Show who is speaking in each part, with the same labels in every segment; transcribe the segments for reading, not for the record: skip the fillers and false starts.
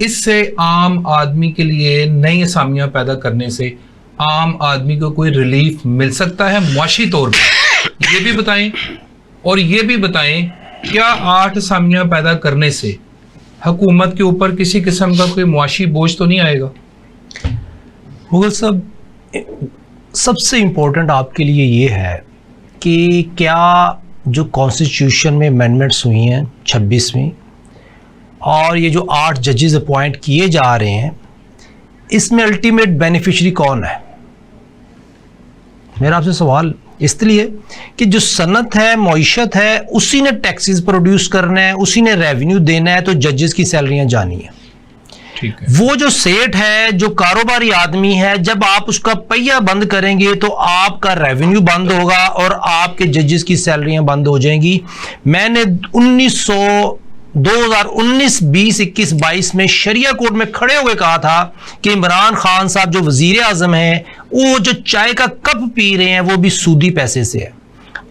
Speaker 1: इससे आम आदमी के लिए नई असामियां पैदा करने से आम आदमी को कोई रिलीफ मिल सकता है मुआशी तौर पर? ये भी बताएं। और ये भी बताएं, क्या 8 असामियां पैदा करने से हुकूमत के ऊपर किसी किस्म का कोई मुआशी बोझ तो नहीं आएगा?
Speaker 2: मुगल साहब, सबसे इम्पोर्टेंट आपके लिए ये है कि क्या जो कॉन्स्टिट्यूशन में अमेंडमेंट्स हुई हैं 26वीं और ये जो 8 जजेस अपॉइंट किए जा रहे हैं, इसमें अल्टीमेट बेनिफिशरी कौन है? मेरा आपसे सवाल इसलिए कि जो सनत है, मईशत है, उसी ने टैक्सेस प्रोड्यूस करना है, उसी ने रेवेन्यू देना है, तो जजेस की सैलरियां जानी है।
Speaker 1: ठीक है।
Speaker 2: वो जो सेठ है, जो कारोबारी आदमी है, जब आप उसका पहिया बंद करेंगे तो आपका रेवेन्यू बंद होगा और आपके जजेस की सैलरियां बंद हो जाएंगी। मैंने 2019, 20, 21, 22 में शरिया कोर्ट में खड़े होकर कहा था कि इमरान खान साहब जो वजीर आजम हैं, वो जो चाय का कप पी रहे हैं वो भी सूदी पैसे से है।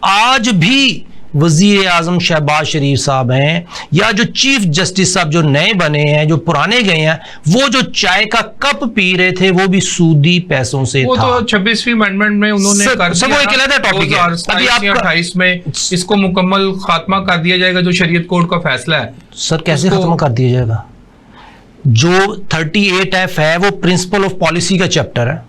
Speaker 2: आज भी वजीर आजम शहबाज शरीफ साहब हैं या जो चीफ जस्टिस साहब जो नए बने हैं, जो पुराने गए हैं, वो जो चाय का कप पी रहे थे वो भी सूदी पैसों से
Speaker 1: वो
Speaker 2: था।
Speaker 1: तो 26वीं अमेंडमेंट में उन्होंने कर दिया।
Speaker 2: सब एक अलग टॉपिक है।
Speaker 1: 2028 में इसको मुकम्मल खात्मा कर दिया जाएगा, जो शरीयत कोर्ट का फैसला है।
Speaker 2: सर कैसे खत्म कर दिया जाएगा? जो 38F है वो प्रिंसिपल ऑफ पॉलिसी का चैप्टर है,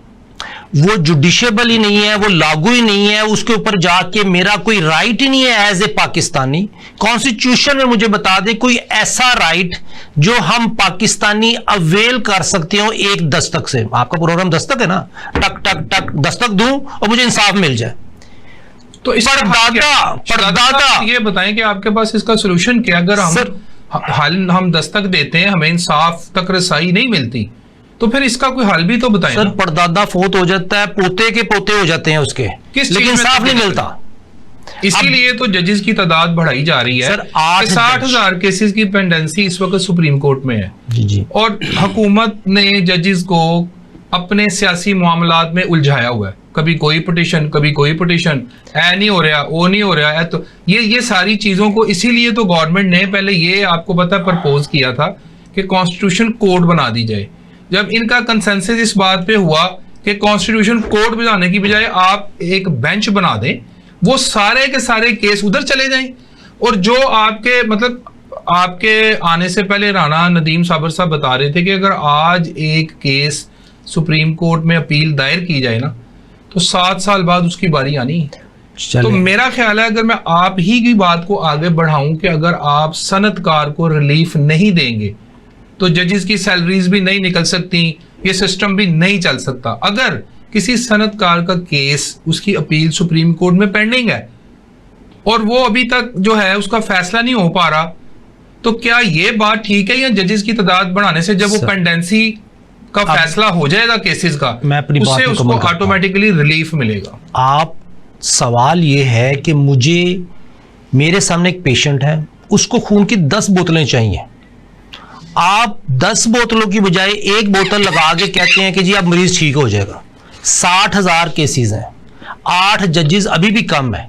Speaker 2: वो जुडिशियबल ही नहीं है, वो लागू ही नहीं है, उसके ऊपर जाके मेरा कोई राइट ही नहीं है एज ए पाकिस्तानी। कॉन्स्टिट्यूशन में मुझे बता दें कोई ऐसा राइट जो हम पाकिस्तानी अवेल कर सकते हो एक दस्तक से। आपका प्रोग्राम दस्तक है ना, टक टक टक दस्तक दूं और मुझे इंसाफ मिल जाए।
Speaker 1: तो परदादा ये बताएं कि आपके पास इसका सोल्यूशन क्या? अगर हम दस्तक देते हैं, हमें इंसाफ तक रसाई नहीं मिलती, तो फिर इसका कोई हल भी तो बताएं।
Speaker 2: सर परदादा फोत हो जाता है, पोते के पोते हो जाते हैं उसके, लेकिन इंसाफ नहीं मिलता।
Speaker 1: इसीलिए तो जजेस की तादाद बढ़ाई जा रही है। 60,000 केसेस की पेंडेंसी इस वक्त सुप्रीम कोर्ट में है।
Speaker 2: जी। और
Speaker 1: हुकूमत ने जजेस को अपने सियासी मामलात में उलझाया हुआ है। कभी कोई पिटीशन, कभी कोई पिटीशन, ऐ नहीं हो रहा, वो नहीं हो रहा है। तो ये सारी चीजों को, इसीलिए तो गवर्नमेंट ने पहले ये आपको पता प्रपोज किया था कि कॉन्स्टिट्यूशन कोड बना दी जाए। जब इनका कंसेंसस इस बात पे हुआ कि कॉन्स्टिट्यूशन कोड बनाने की बजाय आप एक बेंच बना दें, वो सारे के सारे केस उधर चले जाएं, और जो आपके मतलब आपके आने से पहले राणा नदीम साबर साहब बता रहे थे कि अगर आज एक केस सुप्रीम कोर्ट में अपील दायर की जाए ना, तो 7 साल बाद उसकी बारी आनी है। तो मेरा ख्याल है, अगर मैं आप ही की बात को आगे बढ़ाऊं कि अगर आप सनतकार को रिलीफ नहीं देंगे तो जजेस की सैलरीज भी नहीं निकल सकती, ये सिस्टम भी नहीं चल सकता। अगर किसी सनतकार का केस, उसकी अपील सुप्रीम कोर्ट में पेंडिंग है और वो अभी तक जो है उसका फैसला नहीं हो पा रहा, तो क्या ये बात ठीक है? या जजेस की तादाद बढ़ाने से जब वो पेंडेंसी का फैसला हो जाएगा केसेस का, उससे उसको ऑटोमेटिकली रिलीफ मिलेगा?
Speaker 2: आप सवाल ये है कि मेरे सामने एक पेशेंट है, उसको खून की 10 बोतलें चाहिए। आप 10 बोतलों की बजाय 1 बोतल लगा के कहते हैं कि जी अब मरीज ठीक हो जाएगा। 60,000 केसेस हैं, 8 जजेस अभी भी कम है।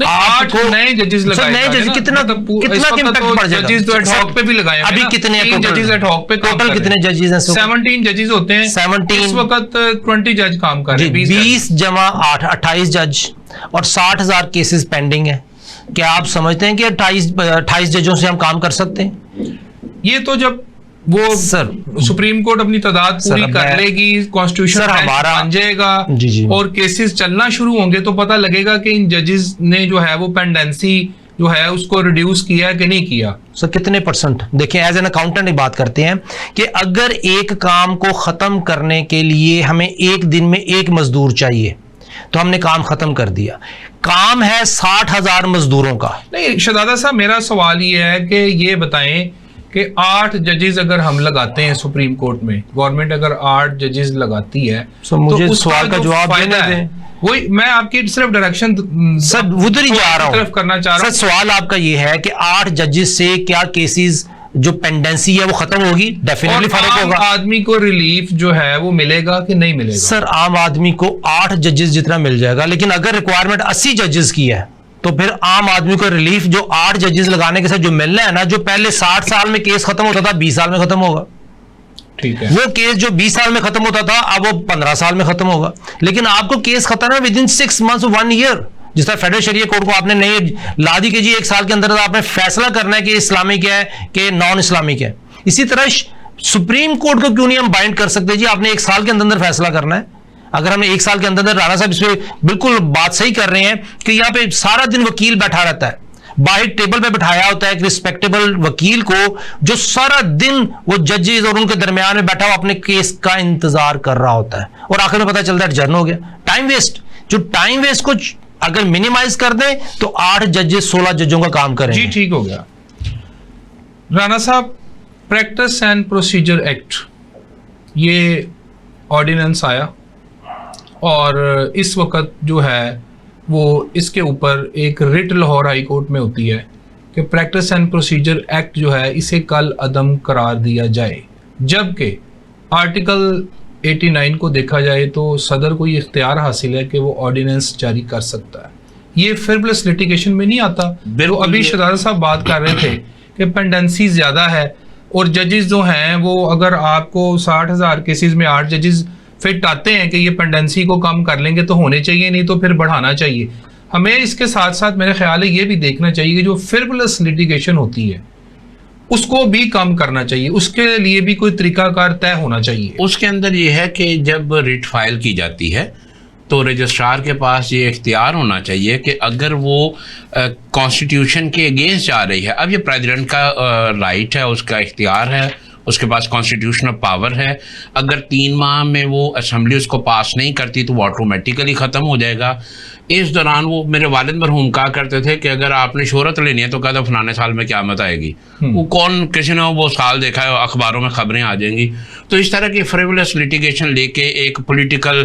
Speaker 1: 8 नए जजेस लगाए,
Speaker 2: नए जजेस कितना इम्पैक्ट पड़ जाएगा?
Speaker 1: जजेस तो एड हॉक पे भी लगाए
Speaker 2: अभी कितने
Speaker 1: जजेस एड हॉक पे?
Speaker 2: टोटल कितने जजेस हैं?
Speaker 1: 17 जजेस होते हैं
Speaker 2: 17।
Speaker 1: इस वक्त 20 जज काम कर रहे हैं।
Speaker 2: 20 जमा 8, 28 जज और 60,000 केसेस पेंडिंग है। क्या आप समझते हैं कि 28 जजों से हम काम कर सकते हैं?
Speaker 1: ये तो जब वो सर सुप्रीम कोर्ट अपनी तादाद पूरी कर लेगी, कॉन्स्टिट्यूशन हमारा बन जाएगा और केसेस चलना शुरू होंगे, तो पता लगेगा कि इन जजेस ने जो है वो पेंडेंसी जो है उसको रिड्यूस किया कि नहीं किया।
Speaker 2: सर कितने %? देखिए एज एन अकाउंटेंट बात करते हैं कि अगर एक काम को खत्म करने के लिए हमें एक दिन में 1 मजदूर चाहिए, तो हमने काम खत्म कर दिया। काम है 60,000 मजदूरों का।
Speaker 1: नहीं शहजादा साहब, मेरा सवाल ये है कि ये बताएं कि 8 जजेस अगर हम लगाते हैं सुप्रीम कोर्ट में, गवर्नमेंट अगर 8 जजेस लगाती है,
Speaker 2: तो मुझे सवाल का जवाब देने दें।
Speaker 1: वही मैं आपकी सिर्फ डायरेक्शन
Speaker 2: सब उधर ही जा रहा हूं,
Speaker 1: तरफ करना चाह रहा हूं।
Speaker 2: सवाल आपका ये है कि 8 जजेस से क्या केसेस जो पेंडेंसी है वो खत्म होगी? डेफिनेटली फर्क होगा।
Speaker 1: आदमी को रिलीफ जो है वो मिलेगा कि नहीं मिलेगा?
Speaker 2: सर आम आदमी को 8 जजेस जितना मिल जाएगा, लेकिन अगर रिक्वायरमेंट 80 जजेस की है तो फिर आम आदमी को रिलीफ जो 8 जजेस लगाने के साथ जो मिलना है ना, जो पहले 60 साल में केस खत्म होता था 20 साल में खत्म होगा।
Speaker 1: ठीक है।
Speaker 2: वो केस जो 20 साल में खत्म होता था अब वो 15 साल में खत्म होगा। लेकिन आपको केस खत्म है विद इन 6 मंथ्स 1 ईयर। जिस तरह फेडरल शरिया कोर्ट को आपने नहीं ला दी कि जी 1 साल के अंदर आपने फैसला करना है कि इस्लामिक है कि नॉन इस्लामिक है। इसी तरह सुप्रीम कोर्ट को क्यों नहीं हम बाइंड कर सकते जी आपने 1 साल के अंदर फैसला करना है। अगर हमने 1 साल के अंदर, राणा साहब इस पे बिल्कुल बात सही कर रहे हैं कि यहाँ पे सारा दिन वकील बैठा रहता है, बाहर टेबल पे बिठाया होता है एक रिस्पेक्टेबल वकील को जो सारा दिन वो जजेस और उनके दरमियान में बैठा हुआ अपने केस का इंतजार कर रहा होता है और आखिर में पता चलता है जर्न हो गया। टाइम वेस्ट, जो टाइम वेस्ट को अगर मिनिमाइज कर दें तो 8 जजेस 16 जजों का काम करेंगे।
Speaker 1: जी ठीक हो गया। राणा साहब, प्रैक्टिस एंड प्रोसीजर एक्ट ये ऑर्डिनेंस आया और इस वक्त जो है वो इसके ऊपर एक रिट लाहौर हाई कोर्ट में होती है कि प्रैक्टिस एंड प्रोसीजर एक्ट जो है इसे कल अदम करार दिया जाए, जबकि आर्टिकल 89 को देखा जाए तो सदर को ये इख्तियार हासिल है कि वो ऑर्डिनेंस जारी कर सकता है। ये फ्रिवलेस लिटिगेशन में नहीं आता। तो अभी शहजादा साहब बात कर रहे थे कि पेंडेंसी ज़्यादा है और जजेस जो हैं वो अगर आपको 60,000 केसेस में 8 जजेस फिट आते हैं कि ये पेंडेंसी को कम कर लेंगे तो होने चाहिए, नहीं तो फिर बढ़ाना चाहिए। हमें इसके साथ साथ मेरा ख्याल है ये भी देखना चाहिए कि जो फ्रिवलेस लिटिगेशन होती है उसको भी कम करना चाहिए, उसके लिए भी कोई तरीकाकार तय होना चाहिए।
Speaker 3: उसके अंदर ये है कि जब रिट फाइल की जाती है तो रजिस्ट्रार के पास ये इख्तियार होना चाहिए कि अगर वो कॉन्स्टिट्यूशन के अगेंस्ट जा रही है, अब ये प्रेसिडेंट का राइट है, उसका इख्तियार है, उसके पास कॉन्स्टिट्यूशनल पावर है, अगर 3 माह में वो असेंबली उसको पास नहीं करती तो वो ऑटोमेटिकली ख़त्म हो जाएगा। इस दौरान वो मेरे वालिद मरहूम कहा करते थे कि अगर आपने शोहरत लेनी है तो कहता फलाने साल में क़यामत आएगी। वो कौन, किसी ने वो साल देखा है, अखबारों में खबरें आ जाएंगी। तो इस तरह की फ्रिवलेस लिटिगेशन लेके एक पॉलिटिकल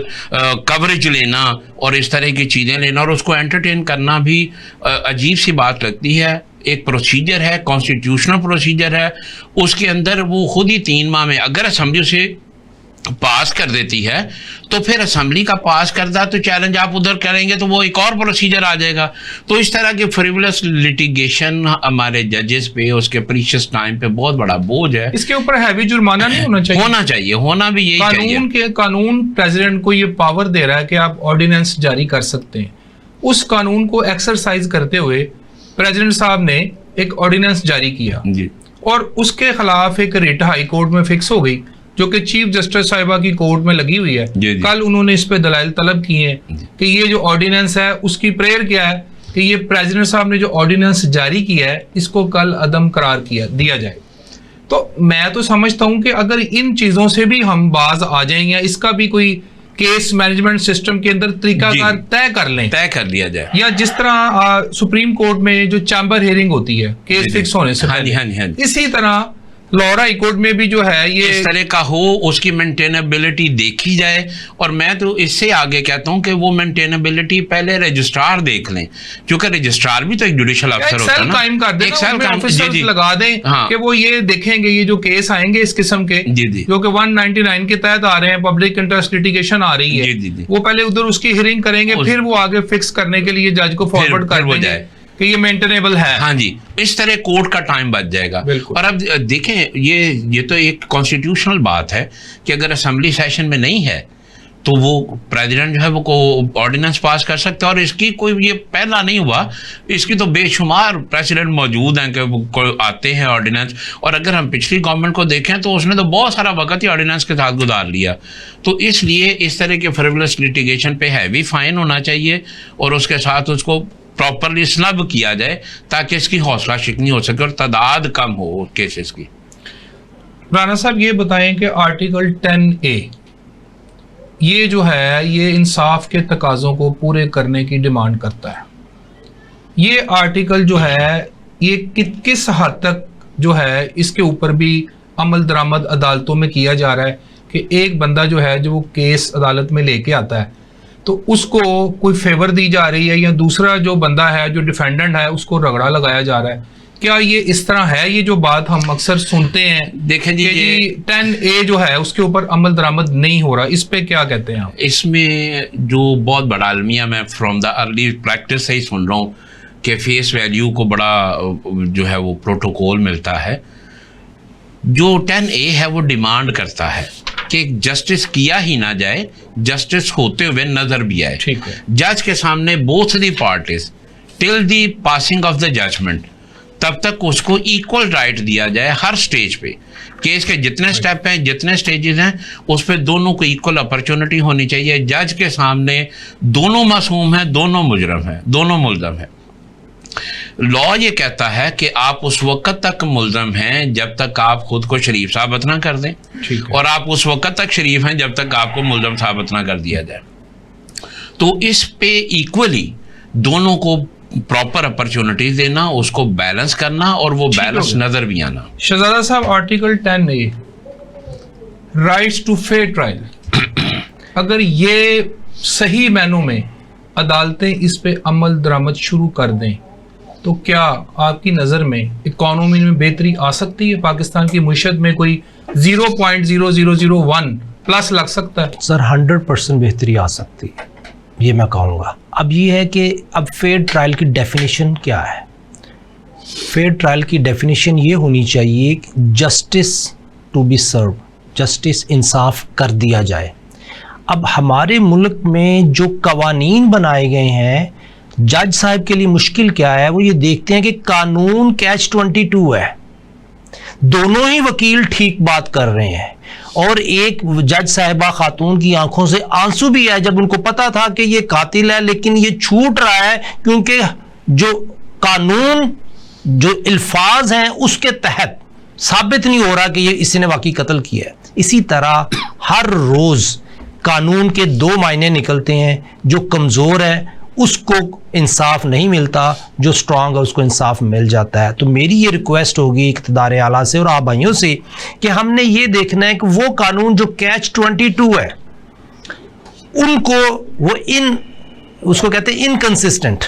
Speaker 3: कवरेज लेना और इस तरह की चीज़ें लेना और उसको एंटरटेन करना भी अजीब सी बात लगती है। एक प्रोसीजर है, कॉन्स्टिट्यूशनल प्रोसीजर है, उसके अंदर वो खुद ही 3 माह में अगर असेंबली उसे पास कर देती है तो फिर असेंबली का पास करता तो चैलेंज आप उधर करेंगे तो वो एक और प्रोसीजर आ जाएगा। तो इस तरह की फ्रिवलेस लिटिगेशन हमारे जजेस पे, उसके प्रीशियस टाइम पे बहुत बड़ा बोझ है।
Speaker 1: इसके ऊपर हैवी जुर्माना नहीं होना चाहिए?
Speaker 3: होना चाहिए, होना भी यही चाहिए।
Speaker 1: कानून प्रेसिडेंट को ये पावर दे रहा है कि आप ऑर्डिनेंस जारी कर सकते हैं। उस कानून को एक्सरसाइज करते हुए प्रेसिडेंट साहब ने एक ऑर्डिनेंस जारी किया
Speaker 3: जी,
Speaker 1: और उसके खिलाफ एक रिट हाई कोर्ट में फिक्स हो गई जो कि चीफ जस्टिस साहिबा की कोर्ट में लगी हुई है।
Speaker 3: जी, जी।
Speaker 1: कल उन्होंने इस पे दलाइल तलब किए हैं कि ये जो ऑर्डिनेंस है उसकी प्रेयर क्या है कि ये प्रेसिडेंट साहब ने जो ऑर्डिनेंस जारी किया है इसको कल अदम करार दिया जाए। तो मैं तो समझता हूं कि अगर इन चीजों से भी हम बाज आ जाएं या इसका भी कोई केस मैनेजमेंट सिस्टम के अंदर तरीकाकार तय कर लें,
Speaker 3: तय कर लिया जाए,
Speaker 1: या जिस तरह सुप्रीम कोर्ट में जो चैम्बर हियरिंग होती है केस फिक्स होने से पहले,
Speaker 3: हाँ जी,
Speaker 1: इसी तरह लाहौर हाई कोर्ट में भी जो है ये
Speaker 3: इस तरह का हो, उसकी मेंटेनेबिलिटी देखी जाए। और मैं तो इससे आगे कहता हूं कि वो मेंटेनेबिलिटी पहले रजिस्ट्रार देख लें, क्योंकि रजिस्ट्रार भी तो एक जुडिशियल अफसर होता है ना।
Speaker 1: कायम कर दें,
Speaker 3: एक सेल
Speaker 1: ऑफिसर्स लगा दें कि वो ये देखेंगे ये जो केस आएंगे इस किस्म के जो कि 199 के तहत आ रहे हैं, पब्लिक इंटरेस्ट लिटिगेशन आ रही है, वो पहले उधर उसकी हियरिंग करेंगे, फिर वो आगे फिक्स करने के लिए जज को फॉरवर्ड कर देंगे कि ये मेंटेनेबल है।
Speaker 3: हाँ जी, इस तरह कोर्ट का टाइम बच जाएगा। और अब देखें ये तो एक कॉन्स्टिट्यूशनल बात है कि अगर असेंबली सेशन में नहीं है तो वो प्रेसिडेंट जो है वो को ऑर्डिनेंस पास कर सकता है। और इसकी कोई ये पहला नहीं हुआ, इसकी तो बेशुमार प्रेसिडेंट मौजूद हैं कि वो आते हैं ऑर्डिनेंस। और अगर हम पिछली गवर्नमेंट को देखें तो उसने तो बहुत सारा वक्त ही ऑर्डिनेंस के साथ गुजार लिया। तो इसलिए इस तरह के फ्रिवलेस लिटिगेशन पे हैवी फाइन होना चाहिए और उसके साथ उसको प्रॉपरली स्नब किया जाए ताकि इसकी हौसला शिकनी हो सके और तादाद कम हो केसेस की।
Speaker 1: राणा साहब ये बताएं कि आर्टिकल 10A ये जो है ये इंसाफ के तकाज़ों को पूरे करने की डिमांड करता है। ये आर्टिकल जो है ये किस हद तक जो है इसके ऊपर भी अमल दरामद अदालतों में किया जा रहा है कि एक बंदा जो है जो वो केस अदालत में लेके आता है तो उसको कोई फेवर दी जा रही है या दूसरा जो बंदा है जो डिफेंडेंट है उसको रगड़ा लगाया जा रहा है। क्या ये इस तरह है? ये जो बात हम अक्सर सुनते हैं,
Speaker 3: देखें जी,
Speaker 1: ये 10A जो है उसके ऊपर अमल दरामद नहीं हो रहा, इस पे क्या कहते हैं आप?
Speaker 3: इसमें जो बहुत बड़ा अलमिया मैं फ्रॉम द अर्ली प्रैक्टिस से ही सुन रहा हूँ कि फेस वैल्यू को बड़ा जो है वो प्रोटोकॉल मिलता है। जो 10A है वो डिमांड करता है कि जस्टिस किया ही ना जाए, जस्टिस होते हुए नजर भी आए।
Speaker 1: ठीक है।
Speaker 3: जज के सामने both the parties till the passing of the judgement, तब तक उसको इक्वल राइट दिया जाए हर स्टेज पे। केस के जितने स्टेप हैं, जितने स्टेजेस हैं, उस पर दोनों को इक्वल अपॉर्चुनिटी होनी चाहिए। जज के सामने दोनों मासूम हैं, दोनों मुजरम हैं, दोनों मुल्ज़म हैं। लॉ ये कहता है कि आप उस वक्त तक मुल्ज़म हैं जब तक आप खुद को शरीफ साबित ना कर दें, और आप उस वक्त तक शरीफ हैं जब तक आपको मुल्ज़म साबित ना कर दिया जाए। तो इस पे इक्वली दोनों को प्रॉपर अपॉर्चुनिटीज देना, उसको बैलेंस करना, और वो बैलेंस नजर भी आना।
Speaker 1: शहजादा साहब, article 10A rights to fair trial, अगर ये सही मैनों में अदालतें इस पे अमल दरामद शुरू कर दें तो क्या आपकी नज़र में इकॉनमी में बेहतरी आ सकती है? पाकिस्तान की मुईशत में कोई 0.0001 प्लस लग सकता है?
Speaker 2: सर 100% बेहतरी आ सकती है, ये मैं कहूँगा। अब ये है कि अब फेयर ट्रायल की डेफिनेशन क्या है? फेयर ट्रायल की डेफिनेशन ये होनी चाहिए कि justice to be serve, justice इंसाफ कर दिया जाए। अब हमारे मुल्क में जो कवानीन बनाए गए हैं, जज साहब के लिए मुश्किल क्या है, वो ये देखते हैं कि कानून Catch-22 है, दोनों ही वकील ठीक बात कर रहे हैं, और एक जज साहिबा खातून की आंखों से आंसू भी है जब उनको पता था कि ये कातिल है, लेकिन ये छूट रहा है क्योंकि जो कानून जो अल्फाज हैं उसके तहत साबित नहीं हो रहा कि ये इसी ने वाकई कत्ल किया है। इसी तरह हर रोज कानून के दो मायने निकलते हैं, जो कमजोर है उसको इंसाफ नहीं मिलता, जो स्ट्रांग है उसको इंसाफ मिल जाता है। तो मेरी ये रिक्वेस्ट होगी इक़्तिदार आला से और आप भाइयों से कि हमने ये देखना है कि वो कानून जो Catch-22 है उनको वो उसको कहते हैं इनकंसिस्टेंट,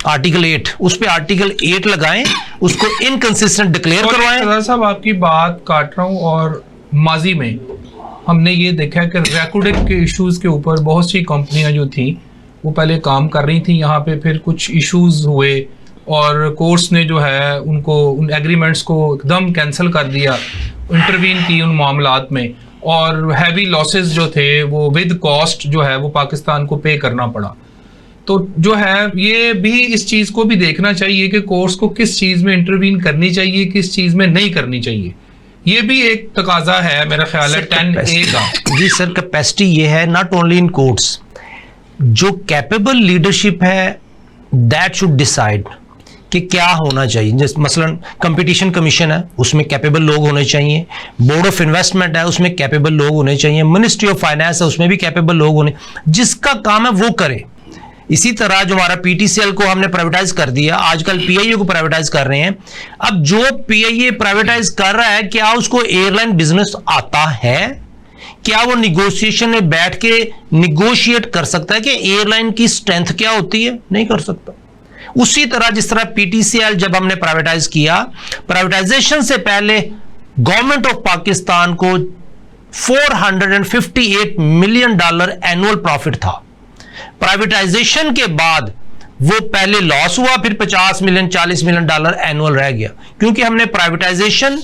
Speaker 2: आर्टिकल 8, उस पे आर्टिकल 8 लगाएं, उसको इनकंसिस्टेंट डिक्लेयर करवाएं।
Speaker 1: साहब आपकी बात काट रहा हूँ, और माजी में हमने ये देखा है कि रेकोडेक के इश्यूज के ऊपर बहुत सी कंपनियां जो थी वो पहले काम कर रही थी यहाँ पे, फिर कुछ इश्यूज हुए और कोर्ट्स ने जो है उनको उन एग्रीमेंट्स को एकदम कैंसिल कर दिया, इंटरवीन की उन मामलात में, और हैवी लॉसेस जो थे वो विद कॉस्ट जो है वो पाकिस्तान को पे करना पड़ा। तो जो है ये भी इस चीज़ को भी देखना चाहिए कि कोर्ट्स को किस चीज़ में इंटरवीन करनी चाहिए, किस चीज़ में नहीं करनी चाहिए। ये भी एक तकाजा है मेरा ख्याल है 10A का।
Speaker 2: जी सर, कैपेसिटी ये है नॉट ओनली इन कोर्ट्स, जो कैपेबल लीडरशिप है दैट शुड डिसाइड कि क्या होना चाहिए। जैसे मसलन कंपटीशन कमीशन है, उसमें कैपेबल लोग होने चाहिए, बोर्ड ऑफ इन्वेस्टमेंट है उसमें कैपेबल लोग होने चाहिए, मिनिस्ट्री ऑफ फाइनेंस है उसमें भी कैपेबल लोग होने, जिसका काम है वो करे। इसी तरह जो हमारा PTCL को हमने प्राइवेटाइज कर दिया, आजकल PIA को प्राइवेटाइज कर रहे हैं। अब जो PIA प्राइवेटाइज कर रहा है, क्या उसको एयरलाइन बिजनेस आता है? क्या वो निगोशिएशन में बैठ के निगोशिएट कर सकता है कि एयरलाइन की स्ट्रेंथ क्या होती है? नहीं कर सकता। उसी तरह जिस तरह PTCL जब हमने प्राइवेटाइज किया, प्राइवेटाइजेशन से पहले गवर्नमेंट ऑफ पाकिस्तान को $458 मिलियन एनुअल प्रॉफिट था। प्राइवेटाइजेशन के बाद वो पहले लॉस हुआ, फिर 50 मिलियन $40 मिलियन एनुअल रह गया, क्योंकि हमने प्राइवेटाइजेशन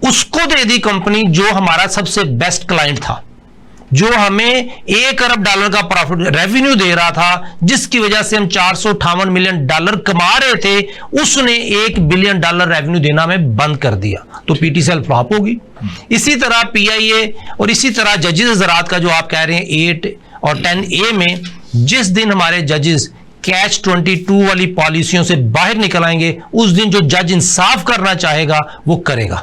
Speaker 2: उसको दे दी कंपनी जो हमारा सबसे बेस्ट क्लाइंट था, जो हमें $1 अरब का प्रॉफिट रेवेन्यू दे रहा था, जिसकी वजह से हम $458 मिलियन कमा रहे थे, उसने $1 बिलियन रेवेन्यू देना हमें बंद कर दिया, तो PTCL फ्लॉप होगी। इसी तरह PIA और इसी तरह जजेस हज़रात का जो आप कह रहे हैं 8 और 10A में, जिस दिन हमारे जजेस Catch-22 वाली पॉलिसियों से बाहर निकल आएंगे, उस दिन जो जज इंसाफ करना चाहेगा वो करेगा।